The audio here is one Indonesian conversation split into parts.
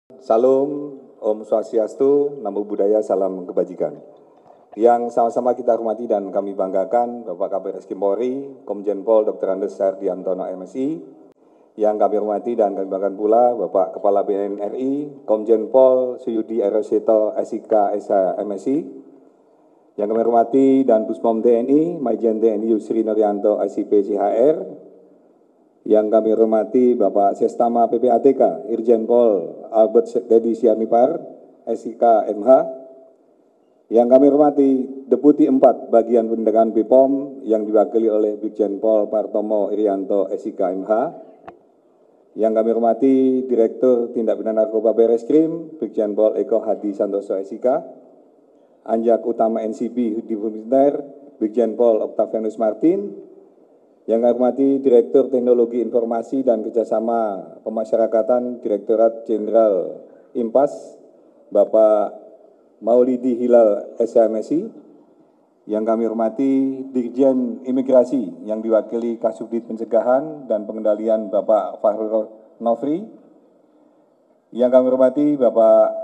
Salam, Om Swastiastu, Namo Buddhaya, Salam Kebajikan. Yang sama-sama kita hormati dan kami banggakan Bapak Kabid Reskrim Polri, Komjen Pol Dr. Andes Sardiantono MSI, yang kami hormati dan kami banggakan pula Bapak Kepala BNN RI, Komjen Pol Suyudi Eroseto SIK SH MSI, yang kami hormati dan Puspom TNI, Majen TNI Yusri Nuryanto ICP CHR, yang kami hormati Bapak Sestama PPATK, Irjen Pol Albert Dedi Sianipar, SIK MH, yang kami hormati Deputi 4 Bagian Penindakan BPOM yang diwakili oleh Brigjen Pol Partomo Irianto, SIK MH, yang kami hormati Direktur Tindak Pidana Narkoba Barreskrim, Brigjen Pol Eko Hadi Santoso, SIK, Anjak Utama NCB Hudi Militer, Brigjen Pol Octavianus Martin, yang kami hormati Direktur Teknologi Informasi dan Kerjasama Pemasyarakatan Direktorat Jenderal IMPAS, Bapak Maulidi Hilal SMSI, yang kami hormati Dirjen Imigrasi yang diwakili Kasubdit Pencegahan dan Pengendalian Bapak Fahrul Nofri, yang kami hormati Bapak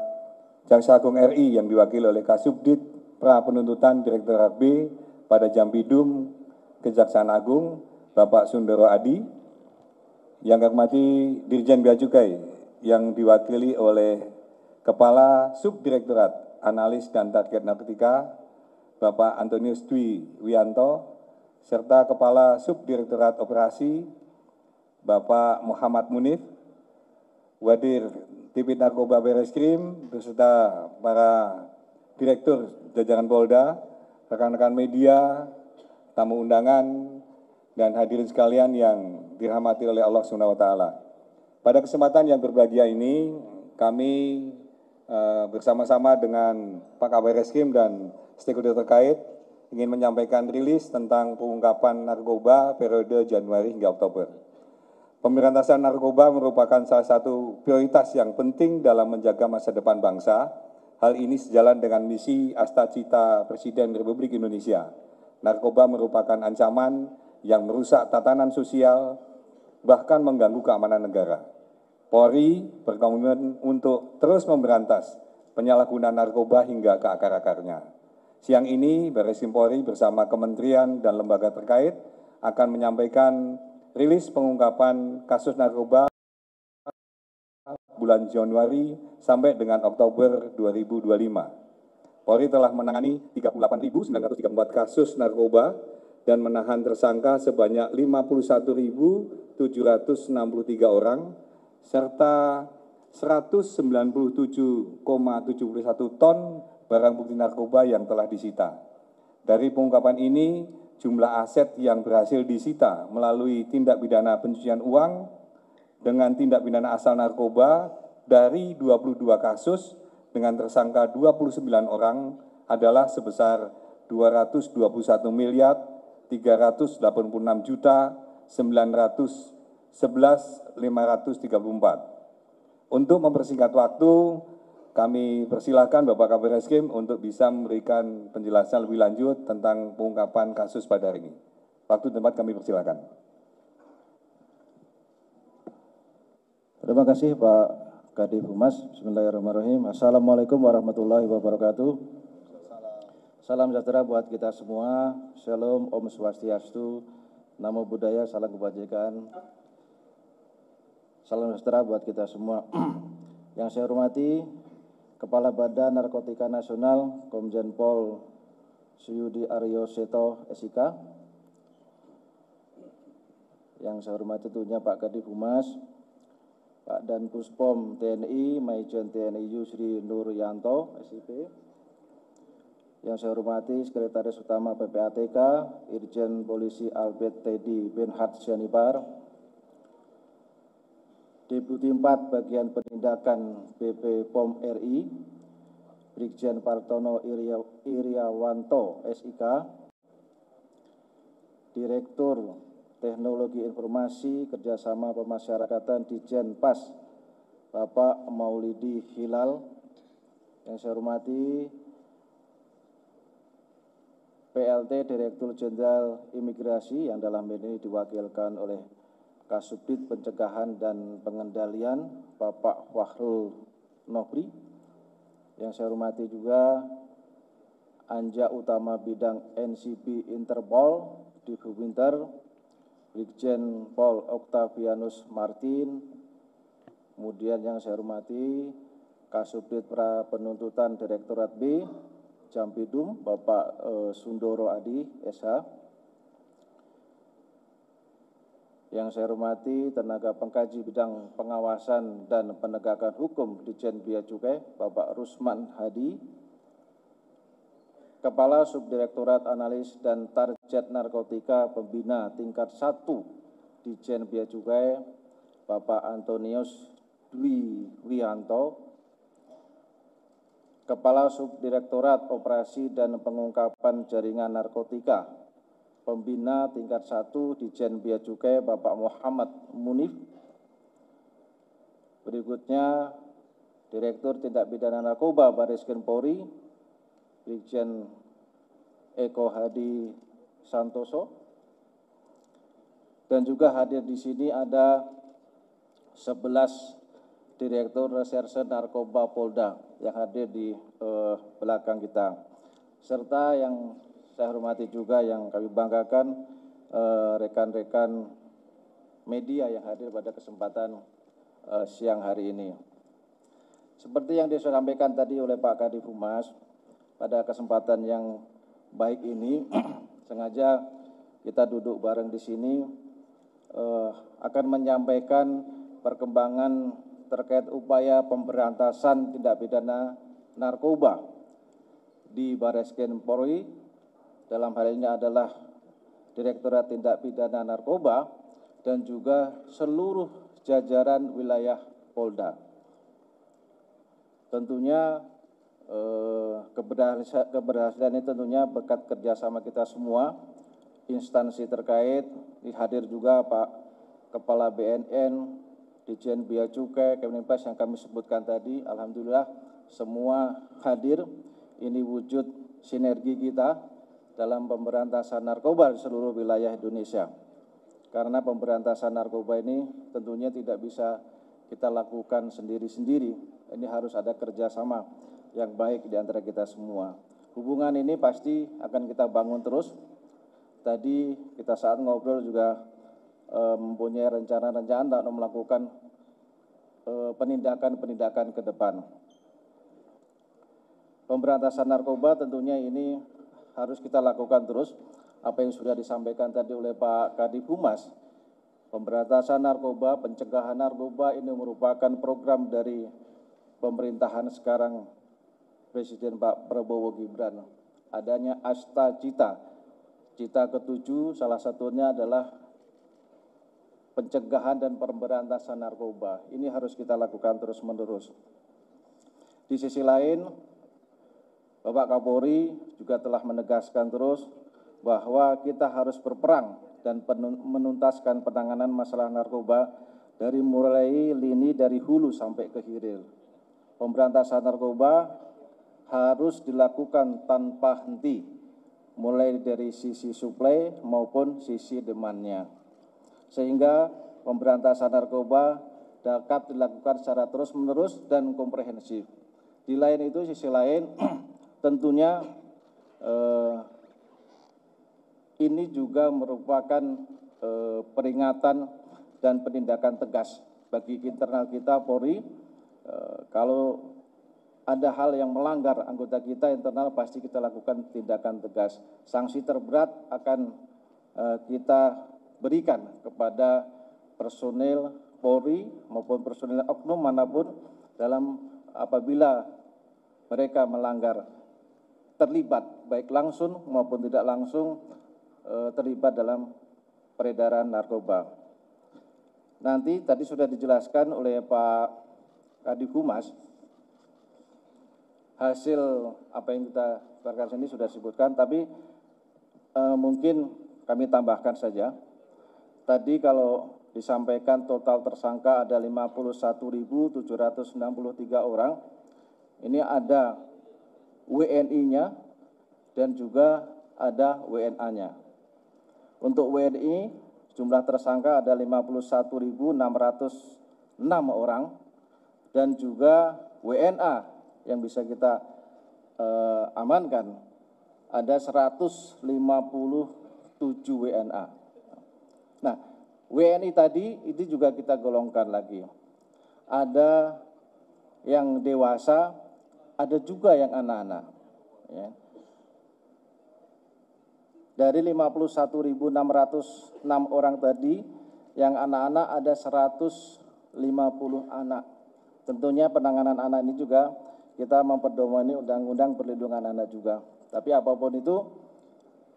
Jaksa Agung RI yang diwakili oleh Kasubdit Pra Penuntutan Direktorat B pada Jampidum Kejaksaan Agung, Bapak Sundoro Adi, yang kami hormati Dirjen Bea Cukai yang diwakili oleh Kepala Subdirektorat Analis dan Target Narkotika, Bapak Antonius Dwi Wianto, serta Kepala Subdirektorat Operasi, Bapak Muhammad Munif, Wadir Tipit Narkoba Barreskrim, beserta para Direktur jajaran Polda, rekan-rekan media, tamu undangan, dan hadirin sekalian yang dirahmati oleh Allah SWT. Pada kesempatan yang berbahagia ini, kami bersama-sama dengan Pak Kabid Reskrim dan stakeholder terkait ingin menyampaikan rilis tentang pengungkapan narkoba periode Januari hingga Oktober. Pemberantasan narkoba merupakan salah satu prioritas yang penting dalam menjaga masa depan bangsa. Hal ini sejalan dengan misi Astacita Presiden Republik Indonesia. Narkoba merupakan ancaman yang merusak tatanan sosial, bahkan mengganggu keamanan negara. Polri berkomitmen untuk terus memberantas penyalahgunaan narkoba hingga ke akar-akarnya. Siang ini, Barreskrim Polri bersama kementerian dan lembaga terkait akan menyampaikan rilis pengungkapan kasus narkoba bulan Januari sampai dengan Oktober 2025. Polri telah menangani 38.934 kasus narkoba dan menahan tersangka sebanyak 51.763 orang, serta 197,71 ton barang bukti narkoba yang telah disita. Dari pengungkapan ini, jumlah aset yang berhasil disita melalui tindak pidana pencucian uang dengan tindak pidana asal narkoba dari 22 kasus dengan tersangka 29 orang adalah sebesar 221 miliar 386.911.534. Untuk mempersingkat waktu, kami persilakan Bapak Kabid Reskrim untuk bisa memberikan penjelasan lebih lanjut tentang pengungkapan kasus pada hari ini. Waktu tempat kami persilakan. Terima kasih Pak Kadif Humas. Bismillahirrahmanirrahim. Assalamualaikum warahmatullahi wabarakatuh. Salam sejahtera buat kita semua. Shalom, Om Swastiastu, Namo Buddhaya, Salam Kebajikan. Salam sejahtera buat kita semua. Yang saya hormati Kepala Badan Narkotika Nasional, Komjen Pol Suyudi Aryoseto SIK. Yang saya hormati tentunya Pak Kadif Humas, Pak Dan Puspom TNI, Majen TNI Yusri Nuryanto SIP. Yang saya hormati Sekretaris Utama PPATK, Irjen Polisi Albert Teddy Benhard Sianipar, Deputi 4 Bagian Penindakan BPOM RI, Brigjen Partono Iriawanto SIK, Direktur Teknologi Informasi Kerjasama Pemasyarakatan Ditjen PAS, Bapak Maulidi Hilal. Yang saya hormati PLT Direktur Jenderal Imigrasi yang dalam ini diwakilkan oleh Kasubdit Pencegahan dan Pengendalian Bapak Fahrul Nofri. Yang saya hormati juga Anja Utama Bidang NCP Interpol Divhub Inter, Brigjen Pol Octavianus Martin. Kemudian yang saya hormati Kasubdit Pra Penuntutan Direktorat B Jampidum Bapak Sundoro Adi SH. Yang saya hormati tenaga pengkaji bidang pengawasan dan penegakan hukum Ditjen Bea Cukai Bapak Rusman Hadi. Kepala Subdirektorat Analis dan Target Narkotika Pembina tingkat 1 Ditjen Bea Cukai Bapak Antonius Dwi Wianto. Kepala Subdirektorat Operasi dan Pengungkapan Jaringan Narkotika Pembina tingkat 1 Ditjen Bea Cukai Bapak Muhammad Munif. Berikutnya Direktur Tindak Pidana Narkoba Bariskin Polri Brigjen Eko Hadi Santoso. Dan juga hadir di sini ada 11 Direktur Reserse Narkoba Polda yang hadir di belakang kita. Serta yang saya hormati juga yang kami banggakan rekan-rekan media yang hadir pada kesempatan siang hari ini. Seperti yang disampaikan tadi oleh Pak Kadif Humas, pada kesempatan yang baik ini sengaja kita duduk bareng di sini akan menyampaikan perkembangan terkait upaya pemberantasan tindak pidana narkoba di Bariskin Polri. Dalam hal ini adalah Direktorat Tindak Pidana Narkoba dan juga seluruh jajaran wilayah Polda. Tentunya keberhasilan ini tentunya berkat kerjasama kita semua, instansi terkait, hadir juga Pak Kepala BNN, Ditjen Bea Cukai, Kemenpas yang kami sebutkan tadi. Alhamdulillah semua hadir. Ini wujud sinergi kita dalam pemberantasan narkoba di seluruh wilayah Indonesia. Karena pemberantasan narkoba ini tentunya tidak bisa kita lakukan sendiri-sendiri. Ini harus ada kerjasama yang baik di antara kita semua. Hubungan ini pasti akan kita bangun terus. Tadi kita saat ngobrol juga mempunyai rencana-rencana untuk melakukan penindakan-penindakan ke depan. Pemberantasan narkoba tentunya ini harus kita lakukan terus. Apa yang sudah disampaikan tadi oleh Pak Kadif Humas, pemberantasan narkoba, pencegahan narkoba ini merupakan program dari pemerintahan sekarang Presiden Pak Prabowo Gibran. Adanya Asta Cita. Cita ke-7 salah satunya adalah pencegahan dan pemberantasan narkoba. Ini harus kita lakukan terus-menerus. Di sisi lain, Bapak Kapolri juga telah menegaskan terus bahwa kita harus berperang dan menuntaskan penanganan masalah narkoba dari mulai lini dari hulu sampai ke hilir. Pemberantasan narkoba harus dilakukan tanpa henti, mulai dari sisi suplai maupun sisi demand-nya. Sehingga pemberantasan narkoba dapat dilakukan secara terus-menerus dan komprehensif. Di lain itu, sisi lain, tentunya ini juga merupakan peringatan dan penindakan tegas bagi internal kita Polri. Kalau ada hal yang melanggar anggota kita internal, pasti kita lakukan tindakan tegas. Sanksi terberat akan kita berikan kepada personil Polri maupun personil oknum manapun dalam apabila mereka melanggar, terlibat baik langsung maupun tidak langsung terlibat dalam peredaran narkoba. Nanti tadi sudah dijelaskan oleh Pak Kadif Humas, hasil apa yang kita berikan ini sudah disebutkan, tapi mungkin kami tambahkan saja. Tadi kalau disampaikan total tersangka ada 51.763 orang. Ini ada WNI-nya dan juga ada WNA-nya. Untuk WNI jumlah tersangka ada 51.606 orang dan juga WNA yang bisa kita amankan ada 157 WNA. Nah, WNI tadi itu juga kita golongkan lagi. Ada yang dewasa, ada juga yang anak-anak. Ya. Dari 51.606 orang tadi, yang anak-anak ada 150 anak. Tentunya penanganan anak ini juga kita memperdomani Undang-Undang Perlindungan Anak juga. Tapi apapun itu,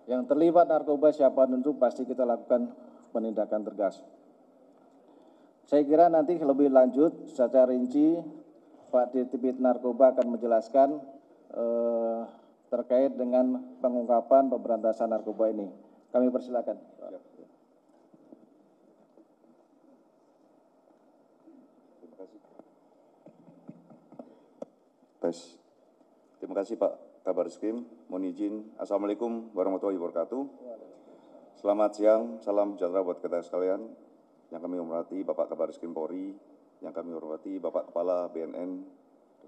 yang terlibat narkoba siapa tentu pasti kita lakukan penindakan tegas. Saya kira nanti lebih lanjut secara rinci Pak Dirtipid Narkoba akan menjelaskan terkait dengan pengungkapan pemberantasan narkoba ini. Kami persilakan. Tes. Terima kasih Pak Kabar Eskrim. Mohon izin. Assalamualaikum warahmatullahi wabarakatuh. Selamat siang, salam sejahtera buat kita sekalian. Yang kami hormati Bapak Kabar Eskrim Polri, yang kami hormati Bapak Kepala BNN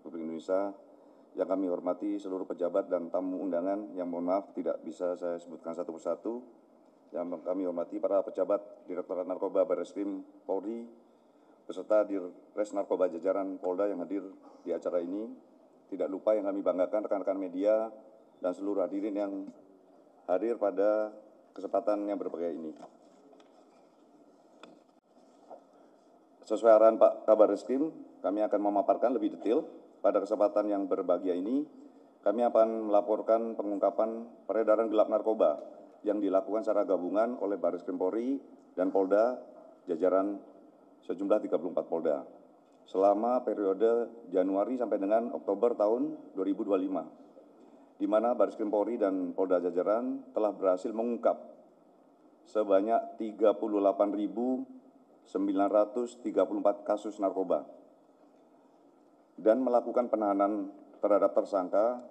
Republik Indonesia, yang kami hormati seluruh pejabat dan tamu undangan yang mohon maaf tidak bisa saya sebutkan satu persatu, yang kami hormati para pejabat Direktorat Narkoba Barreskrim Polri, beserta Dirres Narkoba jajaran Polda yang hadir di acara ini. Tidak lupa yang kami banggakan rekan-rekan media dan seluruh hadirin yang hadir pada kesempatan yang berbahagia ini. Sesuai arahan Pak Kabar Eskrim, kami akan memaparkan lebih detail. Pada kesempatan yang berbahagia ini, kami akan melaporkan pengungkapan peredaran gelap narkoba yang dilakukan secara gabungan oleh Barreskrim Polri dan Polda jajaran sejumlah 34 Polda selama periode Januari sampai dengan Oktober tahun 2025, di mana Barreskrim Polri dan Polda jajaran telah berhasil mengungkap sebanyak 38.934 kasus narkoba dan melakukan penahanan terhadap tersangka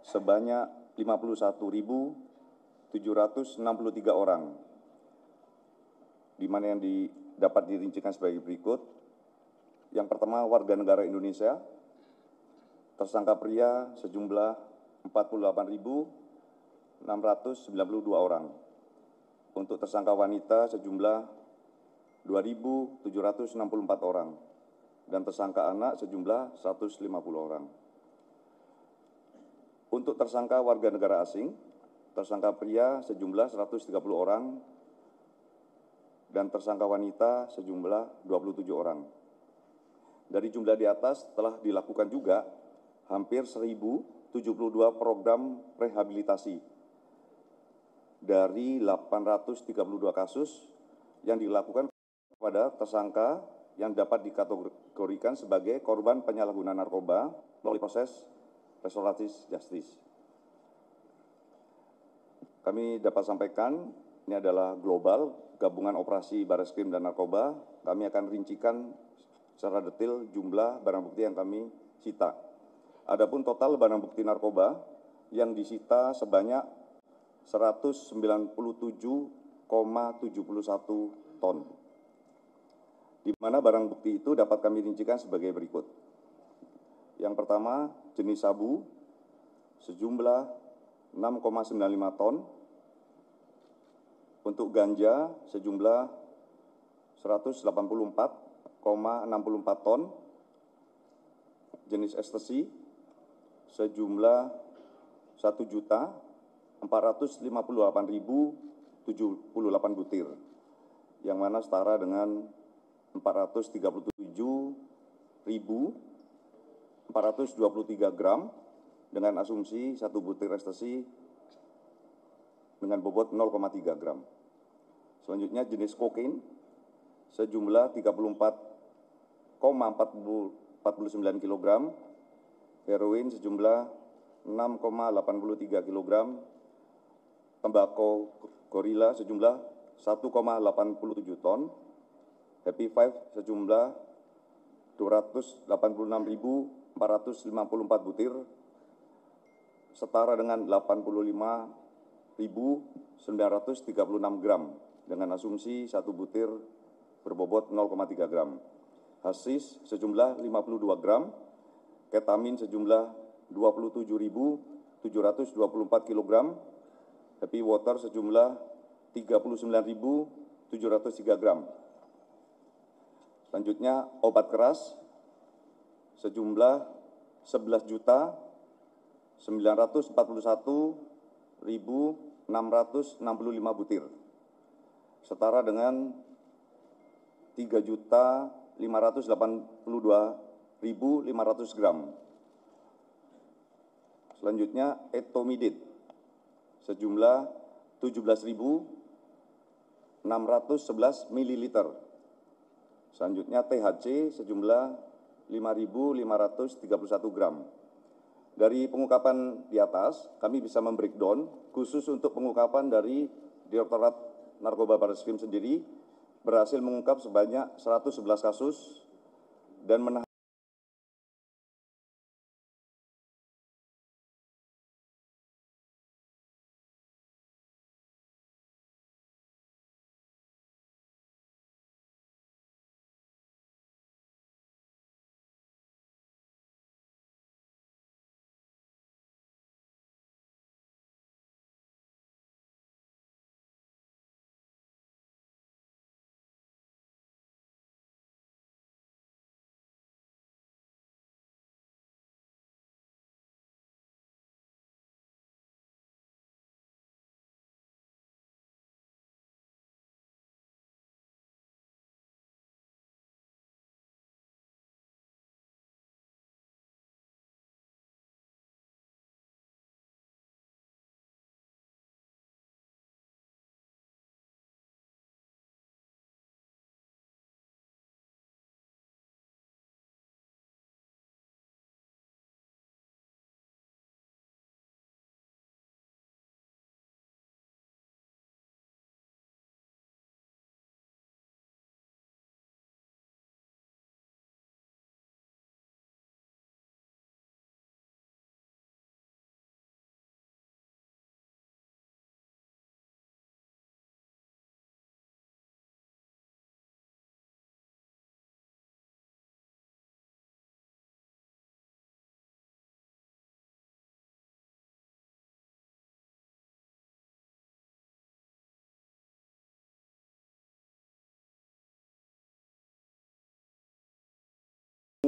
sebanyak 51.763 orang, di mana yang dapat dirincikan sebagai berikut. Yang pertama, warga negara Indonesia, tersangka pria sejumlah 48.692 orang. Untuk tersangka wanita sejumlah 2.764 orang. Dan tersangka anak sejumlah 150 orang. Untuk tersangka warga negara asing, tersangka pria sejumlah 130 orang, dan tersangka wanita sejumlah 27 orang. Dari jumlah di atas telah dilakukan juga hampir 1.072 program rehabilitasi dari 832 kasus yang dilakukan kepada tersangka yang dapat dikategorikan sebagai korban penyalahgunaan narkoba melalui proses restoratif justice. Kami dapat sampaikan, ini adalah global, gabungan operasi Barreskrim dan narkoba. Kami akan rincikan secara detail jumlah barang bukti yang kami sita. Adapun total barang bukti narkoba yang disita sebanyak 197,71 ton. Di mana barang bukti itu dapat kami rincikan sebagai berikut. Yang pertama, jenis sabu sejumlah 6,95 ton. Untuk ganja sejumlah 184,64 ton. Jenis ekstasi sejumlah 1.458.078 butir, yang mana setara dengan 437.423 gram dengan asumsi satu butir ekstasi dengan bobot 0,3 gram. Selanjutnya jenis kokain sejumlah 34,49 kg, heroin sejumlah 6,83 kg, tembakau gorila sejumlah 1,87 ton, Happy Five sejumlah 286.454 butir, setara dengan 85.936 gram, dengan asumsi satu butir berbobot 0,3 gram. Hasis sejumlah 52 gram, ketamin sejumlah 27.724 kg, happy water sejumlah 39.703 gram. Selanjutnya obat keras sejumlah 11.941.665 butir, setara dengan 3.582.500 gram. Selanjutnya etomidate sejumlah 17.611 ml. Selanjutnya THC sejumlah 5.531 gram. Dari pengungkapan di atas, kami bisa membreakdown khusus untuk pengungkapan dari Direktorat Narkoba Barreskrim sendiri berhasil mengungkap sebanyak 111 kasus dan menahan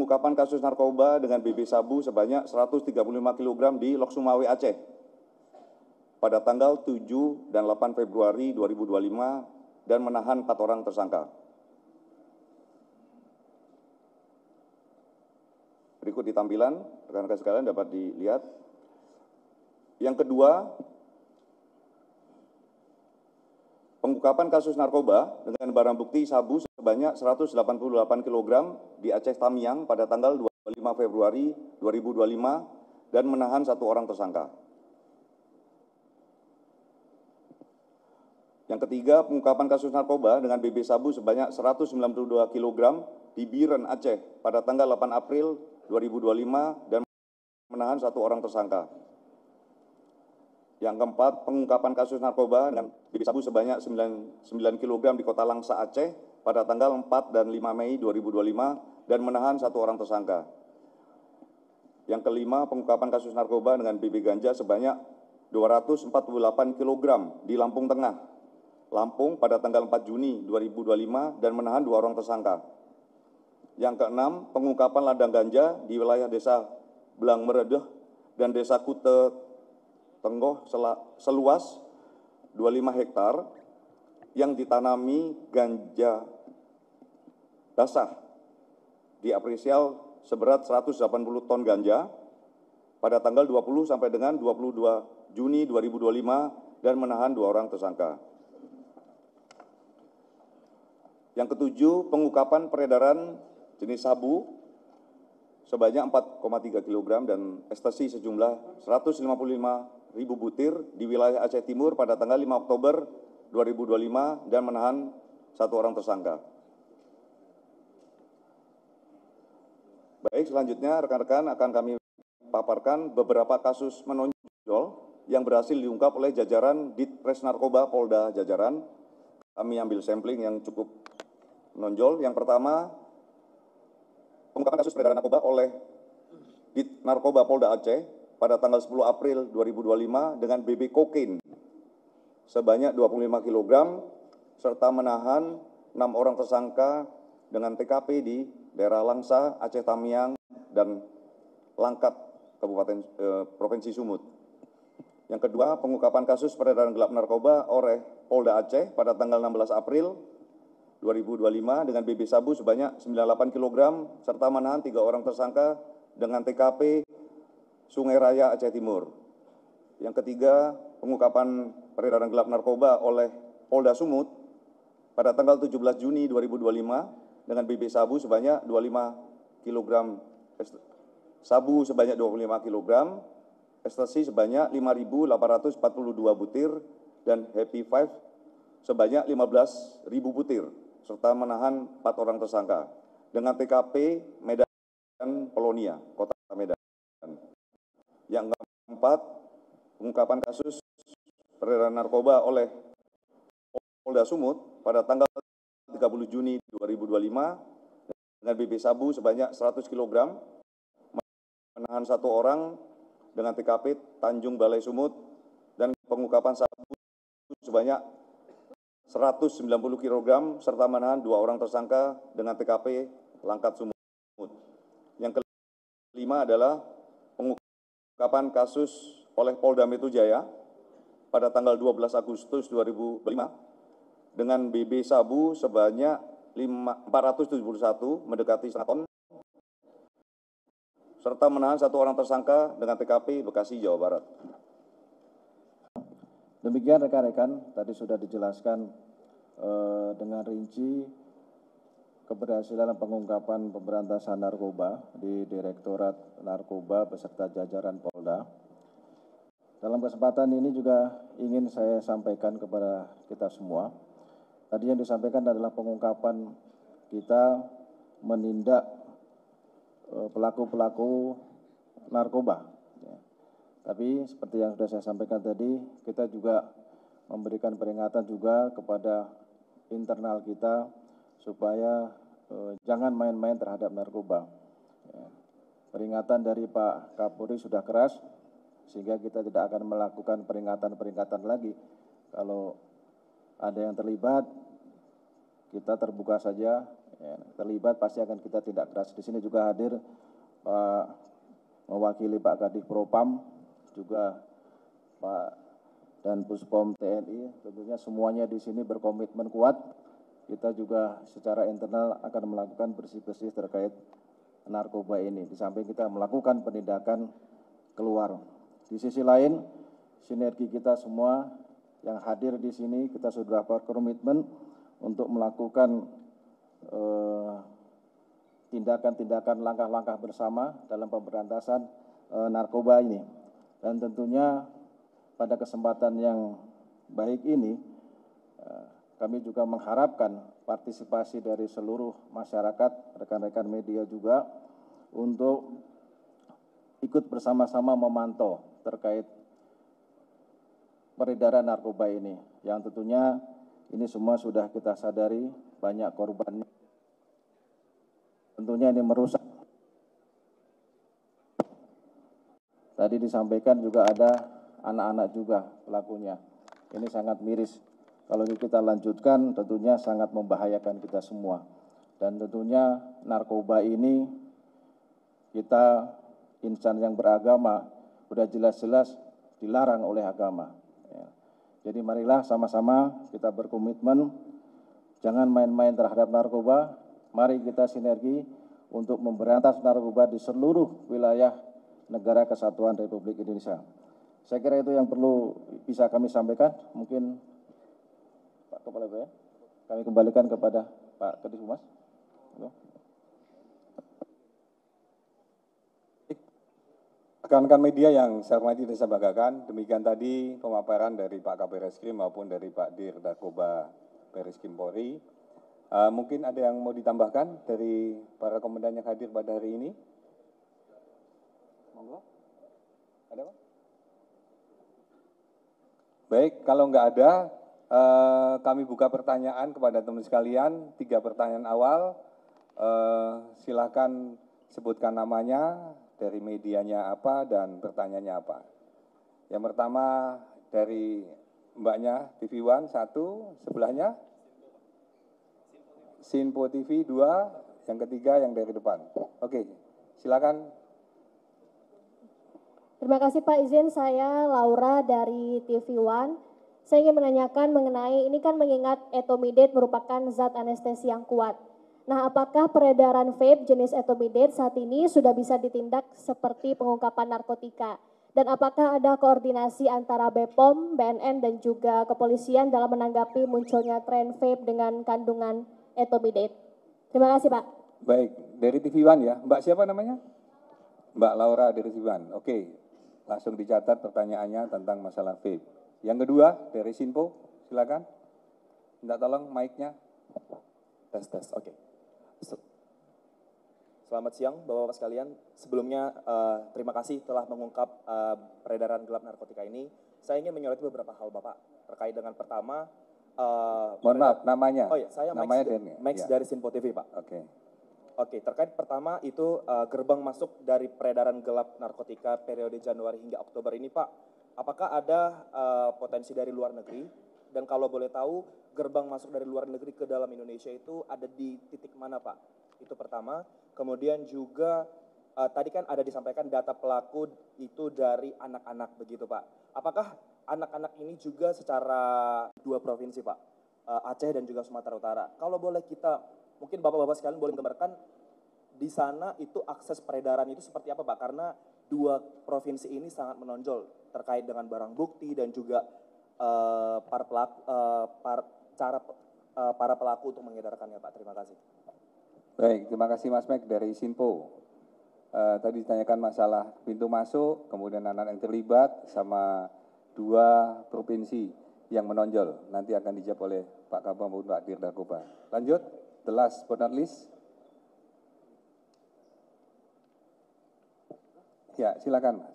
pengungkapan kasus narkoba dengan BB sabu sebanyak 135 kg di Lok Sumawe, Aceh pada tanggal 7 dan 8 Februari 2025 dan menahan 4 orang tersangka. Berikut di tampilan, rekan-rekan sekalian dapat dilihat. Yang kedua, pengungkapan kasus narkoba dengan barang bukti sabu sebanyak 188 kg di Aceh Tamiang pada tanggal 25 Februari 2025 dan menahan 1 orang tersangka. Yang ketiga, pengungkapan kasus narkoba dengan BB sabu sebanyak 192 kg di Biren, Aceh pada tanggal 8 April 2025 dan menahan 1 orang tersangka. Yang keempat, pengungkapan kasus narkoba dengan BB sabu sebanyak 9 kg di Kota Langsa, Aceh pada tanggal 4 dan 5 Mei 2025 dan menahan 1 orang tersangka. Yang kelima, pengungkapan kasus narkoba dengan BB ganja sebanyak 248 kg di Lampung Tengah, Lampung pada tanggal 4 Juni 2025 dan menahan 2 orang tersangka. Yang keenam, pengungkapan ladang ganja di wilayah Desa Belang Meredeh dan Desa Kute Tenggoh seluas 25 hektar yang ditanami ganja basah diapresial seberat 180 ton ganja pada tanggal 20 sampai dengan 22 Juni 2025 dan menahan 2 orang tersangka. Yang ketujuh, pengungkapan peredaran jenis sabu sebanyak 4,3 kg dan ekstasi sejumlah 155.000 butir di wilayah Aceh Timur pada tanggal 5 Oktober 2025 dan menahan 1 orang tersangka. Baik, selanjutnya rekan-rekan akan kami paparkan beberapa kasus menonjol yang berhasil diungkap oleh jajaran Ditres Narkoba Polda Jajaran. Kami ambil sampling yang cukup menonjol. Yang pertama, pengungkapan kasus peredaran narkoba oleh Dit Narkoba Polda Aceh pada tanggal 10 April 2025 dengan BB kokain sebanyak 25 kg serta menahan 6 orang tersangka dengan TKP di daerah Langsa, Aceh Tamiang, dan Langkat, Provinsi Sumut. Yang kedua, pengungkapan kasus peredaran gelap narkoba oleh Polda Aceh pada tanggal 16 April 2025 dengan BB sabu sebanyak 98 kg serta menahan 3 orang tersangka dengan TKP Sungai Raya Aceh Timur. Yang ketiga, pengungkapan peredaran gelap narkoba oleh Polda Sumut pada tanggal 17 Juni 2025 dengan BB sabu sebanyak 25 kg, sabu sebanyak 25 kg, ekstasi sebanyak 5.842 butir, dan Happy Five sebanyak 15.000 butir, serta menahan 4 orang tersangka dengan TKP Medan Polonia, Kota Medan. Yang keempat, pengungkapan kasus peredaran narkoba oleh Polda Sumut pada tanggal 30 Juni 2025 dengan BB sabu sebanyak 100 kg, menahan 1 orang dengan TKP Tanjung Balai Sumut, dan pengungkapan sabu sebanyak 190 kg serta menahan 2 orang tersangka dengan TKP Langkat Sumut. Yang kelima adalah pengungkapan kasus oleh Polda Metro Jaya pada tanggal 12 Agustus 2005 dengan BB sabu sebanyak 471 mendekati 1 ton serta menahan 1 orang tersangka dengan TKP Bekasi, Jawa Barat. Demikian rekan-rekan, tadi sudah dijelaskan dengan rinci keberhasilan pengungkapan pemberantasan narkoba di Direktorat Narkoba beserta jajaran Polda. Dalam kesempatan ini juga ingin saya sampaikan kepada kita semua. Tadi yang disampaikan adalah pengungkapan kita menindak pelaku-pelaku narkoba. Ya. Tapi seperti yang sudah saya sampaikan tadi, kita juga memberikan peringatan juga kepada internal kita supaya jangan main-main terhadap narkoba. Ya. Peringatan dari Pak Kapolri sudah keras, sehingga kita tidak akan melakukan peringatan-peringatan lagi. Kalau ada yang terlibat, kita terbuka saja. Ya, terlibat pasti akan kita tindak keras. Di sini juga hadir Pak mewakili Pak Kadif Propam, juga Pak dan Puspom TNI. Tentunya semuanya di sini berkomitmen kuat. Kita juga secara internal akan melakukan bersih-bersih terkait narkoba ini. Di samping kita melakukan penindakan keluar. Di sisi lain, sinergi kita semua yang hadir di sini, kita sudah berkomitmen untuk melakukan tindakan-tindakan langkah-langkah bersama dalam pemberantasan narkoba ini. Dan tentunya pada kesempatan yang baik ini, kami juga mengharapkan partisipasi dari seluruh masyarakat, rekan-rekan media juga, untuk ikut bersama-sama memantau terkait peredaran narkoba ini. Yang tentunya ini semua sudah kita sadari, banyak korban. Tentunya ini merusak. Tadi disampaikan juga ada anak-anak juga pelakunya. Ini sangat miris. Kalau kita lanjutkan tentunya sangat membahayakan kita semua. Dan tentunya narkoba ini kita insan yang beragama sudah jelas-jelas dilarang oleh agama. Ya. Jadi marilah sama-sama kita berkomitmen jangan main-main terhadap narkoba. Mari kita sinergi untuk memberantas narkoba di seluruh wilayah negara kesatuan Republik Indonesia. Saya kira itu yang perlu bisa kami sampaikan. Mungkin Pak Kepala BPN, kami kembalikan kepada Pak Kadif Humas. Rekan-rekan media yang saya hormati dan saya banggakan, demikian tadi pemaparan dari Pak Kabir Eskrim maupun dari Pak Dir Narkoba Bareskrim Polri. Mungkin ada yang mau ditambahkan dari para komandan yang hadir pada hari ini? Monggo. Ada Pak? Baik, kalau nggak ada, kami buka pertanyaan kepada teman sekalian. 3 pertanyaan awal, silakan sebutkan namanya dari medianya apa dan pertanyaannya apa. Yang pertama dari mbaknya TV One 1, sebelahnya Sinpo TV 2, yang ketiga yang dari depan. Oke, silakan. Terima kasih Pak, izin saya Laura dari TV One. Saya ingin menanyakan mengenai, ini kan mengingat etomidate merupakan zat anestesi yang kuat. Nah, apakah peredaran vape jenis etomidate saat ini sudah bisa ditindak seperti pengungkapan narkotika? Dan apakah ada koordinasi antara BPOM, BNN, dan juga kepolisian dalam menanggapi munculnya tren vape dengan kandungan etomidate? Terima kasih Pak. Baik, dari TV One ya. Mbak siapa namanya? Mbak Laura dari TV One. Oke, langsung dicatat pertanyaannya tentang masalah vape. Yang kedua dari Sinpo, silakan. Minta tolong mic-nya. Tes, oke. Selamat siang Bapak-Bapak sekalian. Sebelumnya terima kasih telah mengungkap peredaran gelap narkotika ini. Saya ingin menyoroti beberapa hal Bapak terkait dengan pertama. Mohon maaf, namanya. Oh ya, saya namanya Max ya. dari Sinpo TV Pak. Oke, terkait pertama itu gerbang masuk dari peredaran gelap narkotika periode Januari hingga Oktober ini Pak. Apakah ada potensi dari luar negeri? Dan kalau boleh tahu, gerbang masuk dari luar negeri ke dalam Indonesia itu ada di titik mana Pak? Itu pertama. Kemudian juga tadi kan ada disampaikan data pelaku itu dari anak-anak begitu Pak. Apakah anak-anak ini juga secara dua provinsi Pak? Aceh dan juga Sumatera Utara. Kalau boleh kita, mungkin Bapak-Bapak sekalian boleh gambarkan di sana itu akses peredaran itu seperti apa Pak? Karena dua provinsi ini sangat menonjol terkait dengan barang bukti dan juga para pelaku untuk mengedarkannya Pak. Terima kasih. baik, terima kasih Mas Mac dari Sinpo. Tadi ditanyakan masalah pintu masuk, kemudian anak yang terlibat, sama dua provinsi yang menonjol. Nanti akan dijawab oleh Pak Kabang maupun Pak Dir Narkoba. Lanjut, the last but not least. Ya, silakan Mas.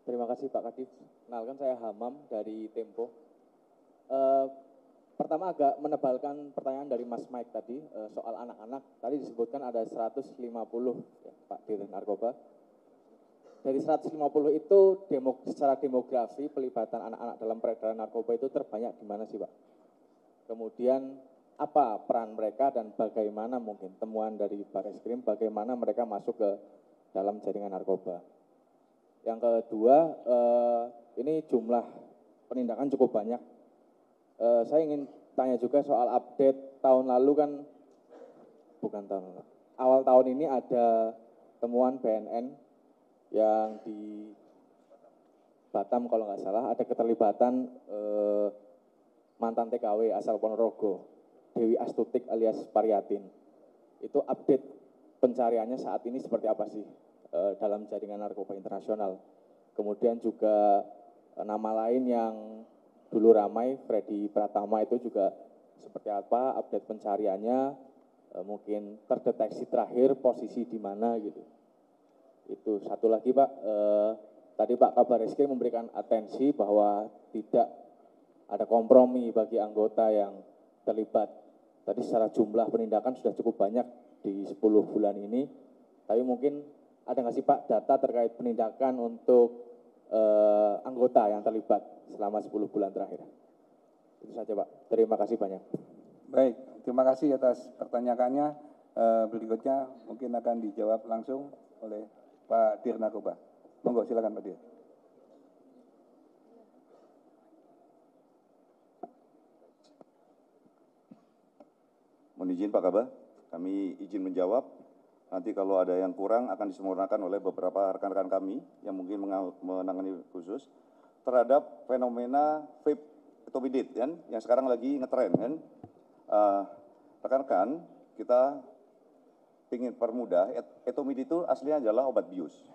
Terima kasih Pak Kadif. Kenalkan saya Hamam dari Tempo. Pertama agak menebalkan pertanyaan dari Mas Mike tadi soal anak-anak. Tadi disebutkan ada 150 ya, Pak Dir Narkoba. Dari 150 itu secara demografi pelibatan anak-anak dalam peredaran narkoba itu terbanyak di mana sih Pak? Kemudian apa peran mereka dan bagaimana mungkin temuan dari Barreskrim bagaimana mereka masuk ke dalam jaringan narkoba? Yang kedua, ini jumlah penindakan cukup banyak. Saya ingin tanya juga soal update tahun lalu kan, bukan tahun lalu, awal tahun ini ada temuan BNN yang di Batam kalau nggak salah, ada keterlibatan mantan TKW asal Ponorogo, Dewi Astutik alias Pariatin. Itu update pencariannya saat ini seperti apa sih? Dalam jaringan narkoba internasional. Kemudian juga nama lain yang dulu ramai, Freddy Pratama itu juga seperti apa update pencariannya, mungkin terdeteksi terakhir posisi di mana gitu. Itu satu lagi Pak, tadi Pak Kabar Eskrim memberikan atensi bahwa tidak ada kompromi bagi anggota yang terlibat. Tadi secara jumlah penindakan sudah cukup banyak di 10 bulan ini, tapi mungkin ada nggak sih Pak data terkait penindakan untuk anggota yang terlibat selama 10 bulan terakhir? Itu saja Pak. Terima kasih banyak. Baik, terima kasih atas pertanyaannya. Berikutnya mungkin akan dijawab langsung oleh Pak Dir Narkoba. Monggo silakan Pak Dir. Mohon izin Pak Kabah, kami izin menjawab. Nanti kalau ada yang kurang akan disempurnakan oleh beberapa rekan-rekan kami yang mungkin menangani khusus terhadap fenomena vape etomidate kan, yang sekarang lagi ngetren kan. Rekan-rekan, kita ingin permudah, etomidate itu aslinya adalah obat bius.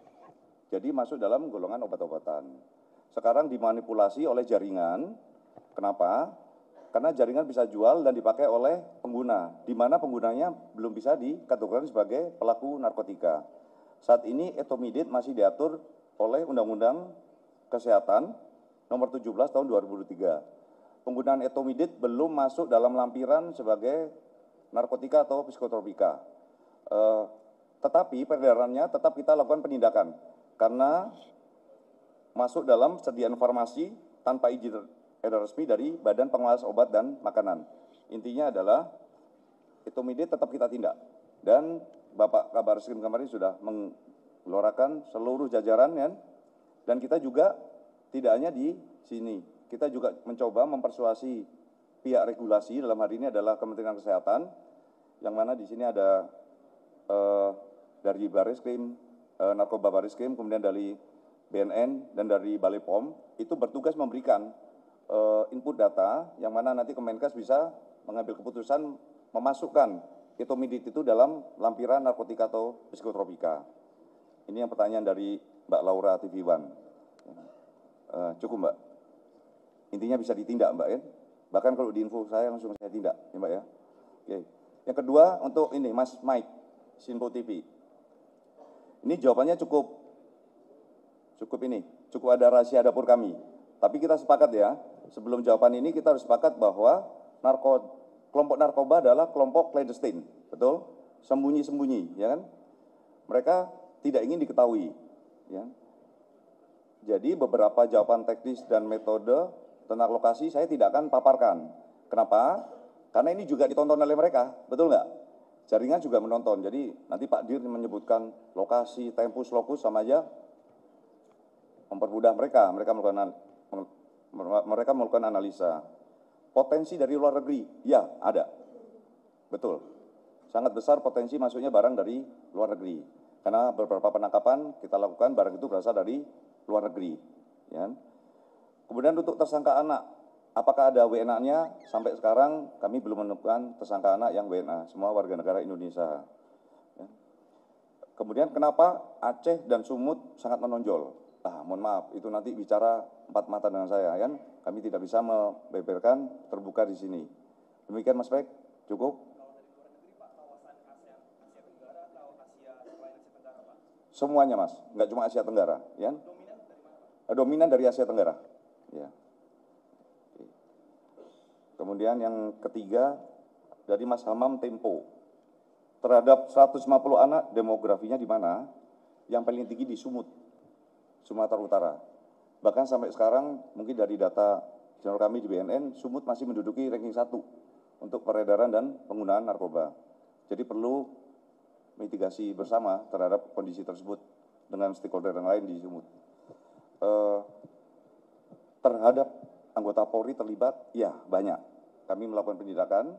Jadi masuk dalam golongan obat-obatan. Sekarang dimanipulasi oleh jaringan. Kenapa? Karena jaringan bisa jual dan dipakai oleh pengguna, di mana penggunanya belum bisa dikategorikan sebagai pelaku narkotika. Saat ini etomidate masih diatur oleh Undang-Undang Kesehatan Nomor 17 Tahun 2023. Penggunaan etomidate belum masuk dalam lampiran sebagai narkotika atau psikotropika. Tetapi peredarannya tetap kita lakukan penindakan karena masuk dalam sediaan farmasi tanpa izin edar resmi dari Badan Pengawas Obat dan Makanan. Intinya adalah etomidate tetap kita tindak. Dan Bapak Kabareskrim kemarin sudah mengeluarkan seluruh jajaran kan? Dan kita juga tidak hanya di sini, kita juga mencoba mempersuasi pihak regulasi, dalam hari ini adalah Kementerian Kesehatan, yang mana di sini ada dari Bareskrim, Narkoba Bareskrim, kemudian dari BNN dan dari Balai POM, itu bertugas memberikan input data, yang mana nanti Kemenkes bisa mengambil keputusan memasukkan etomidate itu dalam lampiran narkotika atau psikotropika. Ini yang pertanyaan dari Mbak Laura TV One. Cukup Mbak. Intinya bisa ditindak Mbak ya. Bahkan kalau di info saya langsung saya tindak ya Mbak ya. Oke. Yang kedua untuk ini Mas Mike, Sinpo TV. Ini jawabannya cukup ada rahasia dapur kami. Tapi kita sepakat ya, sebelum jawaban ini kita harus sepakat bahwa kelompok narkoba adalah kelompok clandestine, betul? Sembunyi-sembunyi, ya kan? Mereka tidak ingin diketahui, ya. Jadi beberapa jawaban teknis dan metode tentang lokasi saya tidak akan paparkan. Kenapa? Karena ini juga ditonton oleh mereka, betul nggak? Jaringan juga menonton, jadi nanti Pak Dir menyebutkan lokasi, tempus, lokus sama aja mempermudah mereka melakukan analisa. Potensi dari luar negeri, ya ada, betul. Sangat besar potensi masuknya barang dari luar negeri. Karena beberapa penangkapan kita lakukan barang itu berasal dari luar negeri. Ya. Kemudian untuk tersangka anak, apakah ada WNA-nya? Sampai sekarang kami belum menemukan tersangka anak yang WNA, semua warga negara Indonesia. Ya. Kemudian kenapa Aceh dan Sumut sangat menonjol? Mohon maaf, itu nanti bicara empat mata dengan saya, kan? Kami tidak bisa membeberkan terbuka di sini. Demikian Mas Baik, cukup? Semuanya Mas, nggak cuma Asia Tenggara, ya? Dominan dari Asia Tenggara, ya. Kemudian yang ketiga dari Mas Hamam Tempo, terhadap 150 anak demografinya di mana? Yang paling tinggi di Sumut, Sumatera Utara. Bahkan sampai sekarang mungkin dari data channel kami di BNN, Sumut masih menduduki ranking 1 untuk peredaran dan penggunaan narkoba. Jadi perlu mitigasi bersama terhadap kondisi tersebut dengan stakeholder yang lain di Sumut. Terhadap anggota Polri terlibat, ya banyak. Kami melakukan penindakan,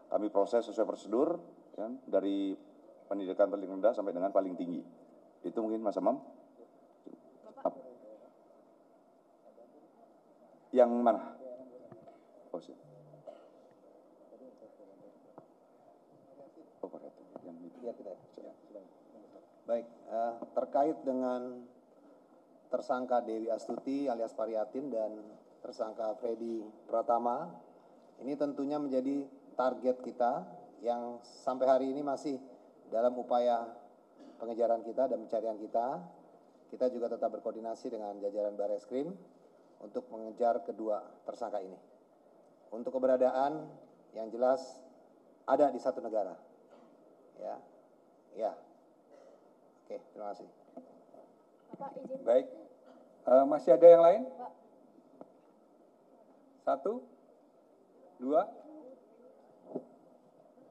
kami proses sesuai prosedur, ya, dari pendidikan paling rendah sampai dengan paling tinggi. Itu mungkin Mas Amam. Yang mana? Oh, siap. Baik, terkait dengan tersangka Dewi Astuti alias Pariatin dan tersangka Freddy Pratama, ini tentunya menjadi target kita yang sampai hari ini masih dalam upaya pengejaran kita dan pencarian kita. Kita juga tetap berkoordinasi dengan jajaran Bareskrim untuk mengejar kedua tersangka ini. Untuk keberadaan yang jelas ada di satu negara. Ya. Oke, terima kasih. Bapak izin. Baik, masih ada yang lain? Pak. 1, 2,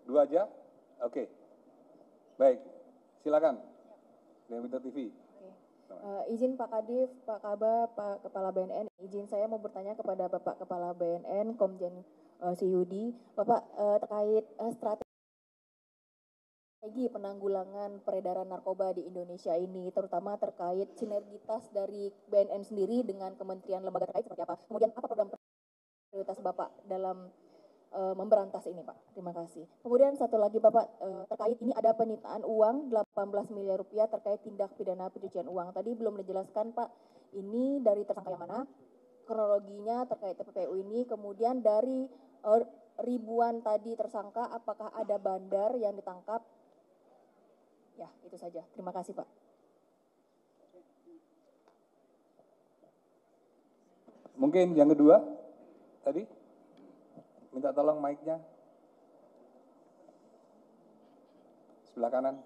2 aja? Oke. Baik, silakan. Dewi TV. Izin Pak Kadif, Pak Kaba, Pak Kepala BNN, izin saya mau bertanya kepada Bapak Kepala BNN, Komjen Siyudi. Bapak terkait strategi penanggulangan peredaran narkoba di Indonesia ini, terutama terkait sinergitas dari BNN sendiri dengan kementerian lembaga terkait seperti apa? Kemudian apa program prioritas Bapak dalam memberantas ini Pak? Terima kasih. Kemudian satu lagi Bapak, terkait ini ada penyitaan uang 18 miliar rupiah terkait tindak pidana pencucian uang. Tadi belum dijelaskan Pak, ini dari tersangka yang mana? Kronologinya terkait TPPU ini, kemudian dari ribuan tadi tersangka, apakah ada bandar yang ditangkap? Ya, itu saja. Terima kasih Pak. Mungkin yang kedua tadi? Minta tolong mic-nya. sebelah kanan.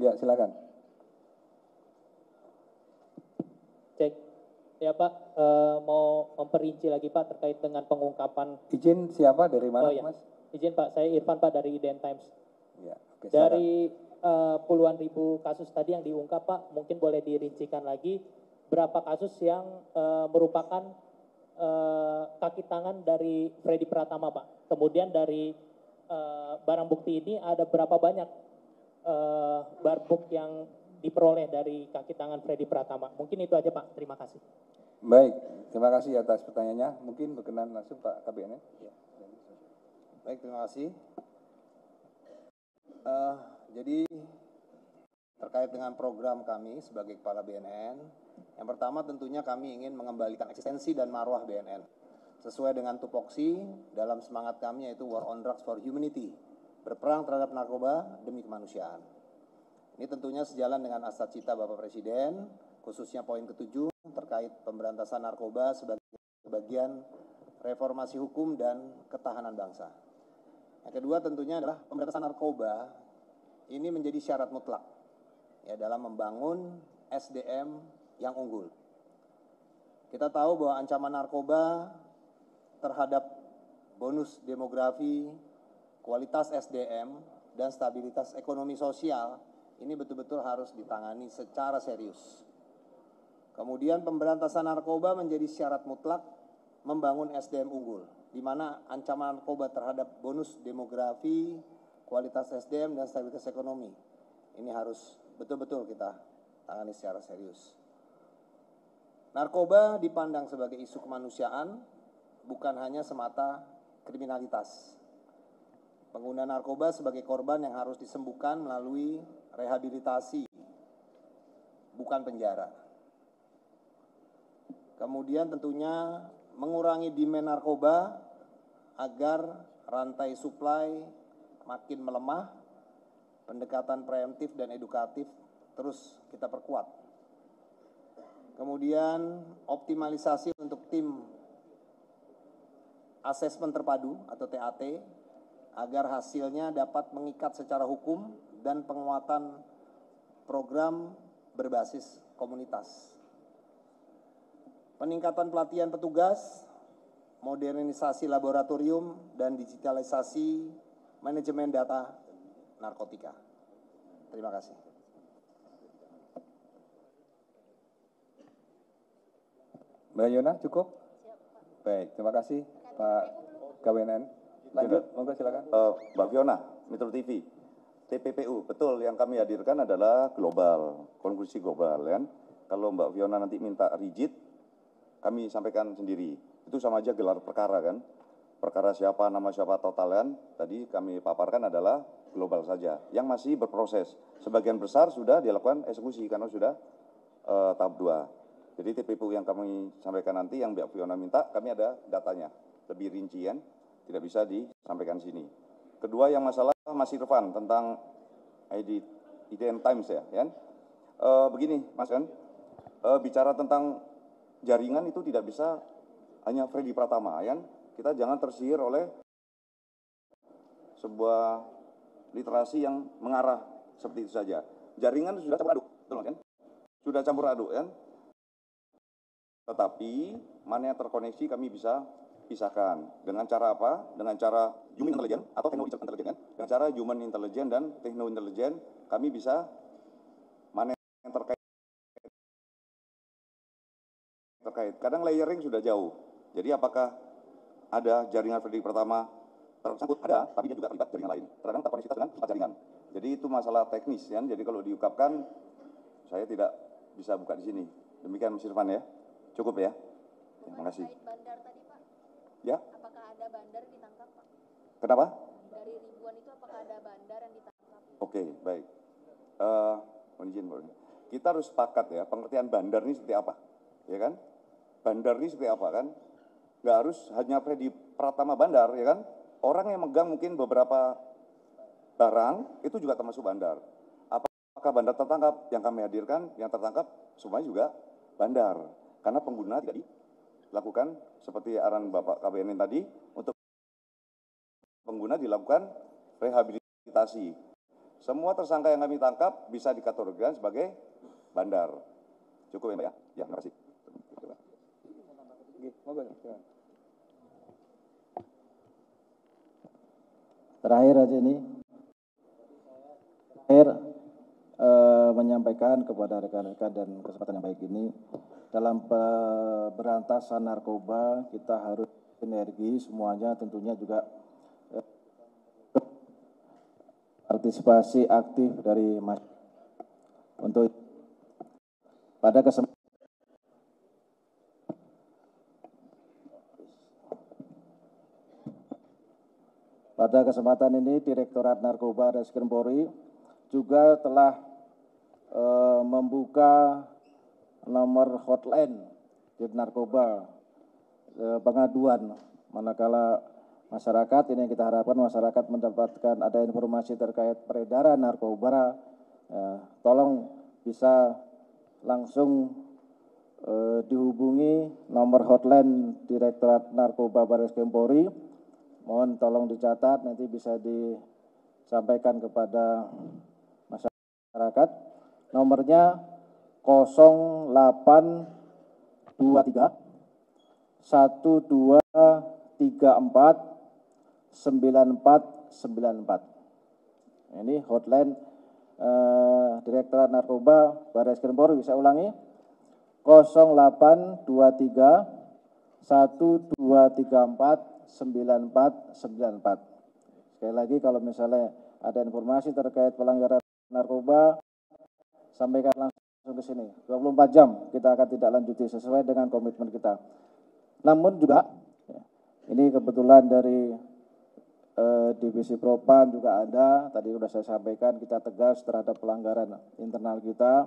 Ya, silakan. Cek. Ya Pak, mau memperinci lagi Pak terkait dengan pengungkapan. Izin siapa dari mana, Oh ya, Mas? izin Pak, saya Irfan Pak dari IDN Times. Ya, oke, silakan. Dari puluhan ribu kasus tadi yang diungkap Pak, mungkin boleh dirincikan lagi berapa kasus yang merupakan kaki tangan dari Freddy Pratama Pak. Kemudian dari barang bukti ini ada berapa banyak barbuk yang diperoleh dari kaki tangan Freddy Pratama. Mungkin itu aja Pak, terima kasih. Baik, terima kasih atas pertanyaannya. Mungkin berkenan langsung Pak KBN. Ya. Baik, terima kasih. Jadi terkait dengan program kami sebagai Kepala BNN, yang pertama tentunya kami ingin mengembalikan eksistensi dan marwah BNN. Sesuai dengan tupoksi dalam semangat kami yaitu War on Drugs for Humanity, berperang terhadap narkoba demi kemanusiaan. Ini tentunya sejalan dengan asa cita Bapak Presiden, khususnya poin ke-7 terkait pemberantasan narkoba sebagai bagian reformasi hukum dan ketahanan bangsa. Yang kedua tentunya adalah pemberantasan narkoba ini menjadi syarat mutlak ya dalam membangun SDM yang unggul. Kita tahu bahwa ancaman narkoba terhadap bonus demografi, kualitas SDM, dan stabilitas ekonomi sosial ini betul-betul harus ditangani secara serius. Kemudian pemberantasan narkoba menjadi syarat mutlak membangun SDM unggul, di mana ancaman narkoba terhadap bonus demografi, kualitas SDM, dan stabilitas ekonomi ini harus betul-betul kita tangani secara serius. Narkoba dipandang sebagai isu kemanusiaan, bukan hanya semata kriminalitas. Pengguna narkoba sebagai korban yang harus disembuhkan melalui rehabilitasi, bukan penjara. Kemudian tentunya mengurangi demand narkoba agar rantai supply makin melemah, pendekatan preemptif dan edukatif terus kita perkuat. Kemudian optimalisasi untuk tim asesmen terpadu atau TAT agar hasilnya dapat mengikat secara hukum dan penguatan program berbasis komunitas. Peningkatan pelatihan petugas, modernisasi laboratorium, dan digitalisasi manajemen data narkotika. Terima kasih. Mbak Yona cukup? Baik, terima kasih Pak KWNN. Lanjut, monggo silakan. Mbak Fiona, Metro TV, TPPU, betul yang kami hadirkan adalah global, konklusi global kan. Kalau Mbak Fiona nanti minta rigid, kami sampaikan sendiri. Itu sama aja gelar perkara kan. Perkara siapa, nama siapa, total kan. Tadi kami paparkan adalah global saja. Yang masih berproses. Sebagian besar sudah dilakukan eksekusi karena sudah tahap 2. Jadi TPPU yang kami sampaikan nanti, yang Mbak Fiona minta, kami ada datanya. Lebih rincian, tidak bisa disampaikan sini. Kedua yang masalah masih Irfan tentang IDN Times ya. Kan? Begini Mas kan, bicara tentang jaringan itu tidak bisa hanya Freddy Pratama, kan? Kita jangan tersihir oleh sebuah literasi yang mengarah seperti itu saja. Jaringan sudah campur aduk, betul kan? Sudah campur aduk, kan? Tetapi mana yang terkoneksi kami bisa pisahkan. Dengan cara apa? Dengan cara human intelligence atau techno intelligence, kan? Dengan cara human intelligence dan techno intelligence kami bisa mana yang terkait. Kadang layering sudah jauh. Jadi apakah ada jaringan Freddy Pratama tersangkut? Ada, tapi dia juga terlibat jaringan lain. Terkadang terkoneksitas dengan empat jaringan. Jadi itu masalah teknis kan. Jadi kalau diungkapkan saya tidak bisa buka di sini. Demikian Mas Irfan ya. Cukup ya. Terima kasih. Bandar tadi Pak. Ya. Apakah ada bandar ditangkap Pak? Kenapa? Dari ribuan itu apakah ada bandar yang ditangkap? Oke, baik. Mohon izin, kita harus sepakat ya, pengertian bandar ini seperti apa, ya kan? Bandar ini seperti apa kan? Nggak harus hanya Freddy Pratama bandar, ya kan? Orang yang megang mungkin beberapa barang itu juga termasuk bandar. Apakah bandar tertangkap? Yang kami hadirkan, yang tertangkap semuanya juga bandar, karena pengguna tidak dilakukan seperti arahan Bapak KBNN tadi, untuk pengguna dilakukan rehabilitasi. Semua tersangka yang kami tangkap bisa dikategorikan sebagai bandar. Cukup ya Mbak ya? Ya, terima kasih. Terakhir aja ini, menyampaikan kepada rekan-rekan dan kesempatan yang baik ini, dalam pemberantasan narkoba kita harus sinergi semuanya, tentunya juga partisipasi aktif dari masyarakat. Untuk pada kesempatan ini Direktorat Narkoba Bareskrim Polri juga telah membuka nomor hotline di narkoba pengaduan, manakala masyarakat, ini yang kita harapkan masyarakat mendapatkan ada informasi terkait peredaran narkoba, tolong bisa langsung dihubungi nomor hotline Direktorat Narkoba Bareskrim Polri. Mohon tolong dicatat, nanti bisa disampaikan kepada masyarakat. Nomornya 0823 1234 9494. Ini hotline Direktorat Narkoba Bareskrim Polri. Bisa ulangi, 0823 1234 9494. Sekali lagi, kalau misalnya ada informasi terkait pelanggaran narkoba, sampaikan langsung ke sini. 24 jam kita akan tidak lanjuti sesuai dengan komitmen kita. Namun juga, ini kebetulan dari Divisi Propam juga ada, tadi sudah saya sampaikan, kita tegas terhadap pelanggaran internal kita.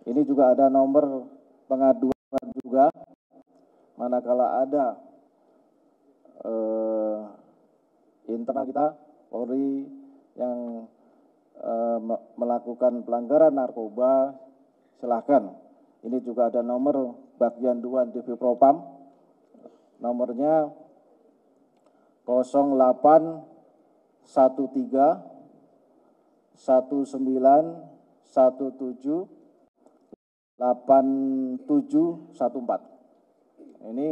Ini juga ada nomor pengaduan juga, manakala ada internal kita, Polri, yang melakukan pelanggaran narkoba, silahkan. Ini juga ada nomor bagian 2 Divisi Propam, nomornya 0813 1917 8714. Ini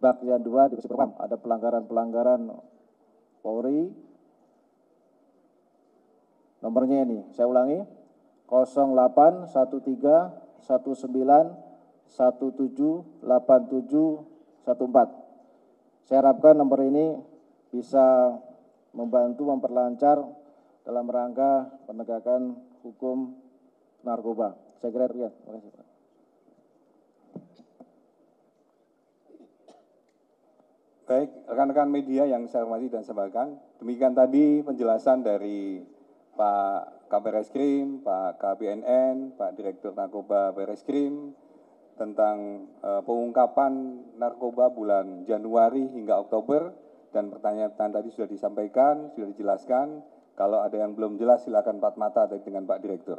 bagian 2 Divisi Propam, ada pelanggaran-pelanggaran Polri. Nomornya ini, saya ulangi, 0813 19 17 8714. Saya harapkan nomor ini bisa membantu memperlancar dalam rangka penegakan hukum narkoba. Saya kira itu ya. Terima kasih, Pak. Baik, rekan-rekan media yang saya hormati dan sampaikan, demikian tadi penjelasan dari Pak Kabar Reskrim, Pak KBNN, Pak Direktur Narkoba Bareskrim tentang pengungkapan narkoba bulan Januari hingga Oktober, dan pertanyaan tadi sudah disampaikan, sudah dijelaskan. Kalau ada yang belum jelas silakan empat mata dengan Pak Direktur.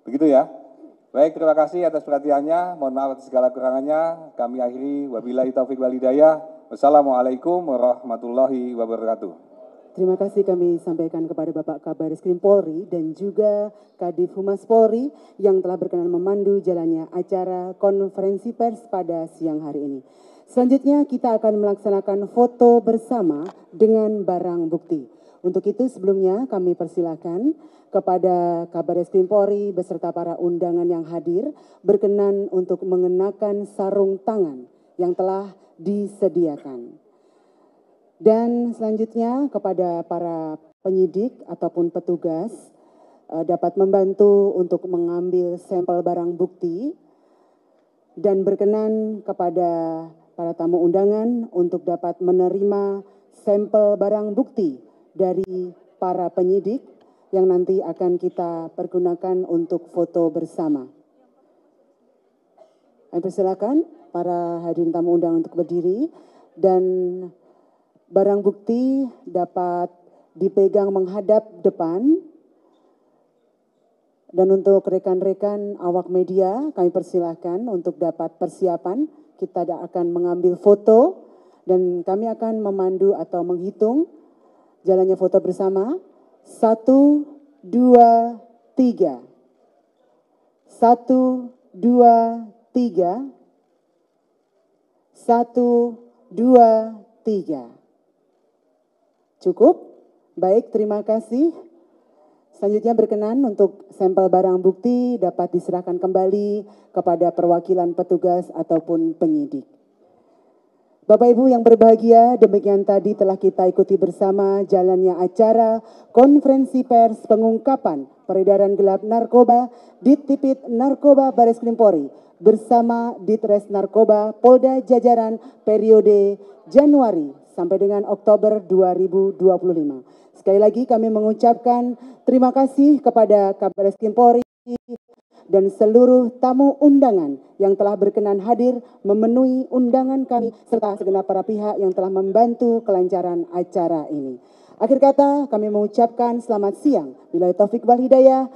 Begitu ya. Baik, terima kasih atas perhatiannya. Mohon maaf atas segala kurangannya. Kami akhiri, wabillahi taufiq wal hidayah. Wassalamualaikum warahmatullahi wabarakatuh. Terima kasih kami sampaikan kepada Bapak Kabar Reskrim Polri dan juga Kadif Humas Polri yang telah berkenan memandu jalannya acara konferensi pers pada siang hari ini. Selanjutnya kita akan melaksanakan foto bersama dengan barang bukti. Untuk itu sebelumnya kami persilahkan kepada Kabar Reskrim Polri beserta para undangan yang hadir berkenan untuk mengenakan sarung tangan yang telah disediakan. Dan selanjutnya kepada para penyidik ataupun petugas dapat membantu untuk mengambil sampel barang bukti dan berkenan kepada para tamu undangan untuk dapat menerima sampel barang bukti dari para penyidik yang nanti akan kita pergunakan untuk foto bersama. Kami persilakan para hadirin tamu undangan untuk berdiri dan barang bukti dapat dipegang menghadap depan Dan untuk rekan-rekan awak media, kami persilahkan untuk dapat persiapan. Kita akan mengambil foto dan kami akan memandu atau menghitung jalannya foto bersama. 1, 2, 3. 1, 2, 3. 1, 2, 3. Cukup? Baik, terima kasih. Selanjutnya berkenan untuk sampel barang bukti dapat diserahkan kembali kepada perwakilan petugas ataupun penyidik. Bapak Ibu yang berbahagia, demikian tadi telah kita ikuti bersama jalannya acara konferensi pers pengungkapan peredaran gelap narkoba Dittipit Narkoba Bareskrim Polri bersama Ditres Narkoba Polda Jajaran periode Januari sampai dengan Oktober 2025. Sekali lagi kami mengucapkan terima kasih kepada Kabareskrim Polri dan seluruh tamu undangan yang telah berkenan hadir memenuhi undangan kami serta segenap para pihak yang telah membantu kelancaran acara ini. Akhir kata kami mengucapkan selamat siang. Billahi taufik wal hidayah.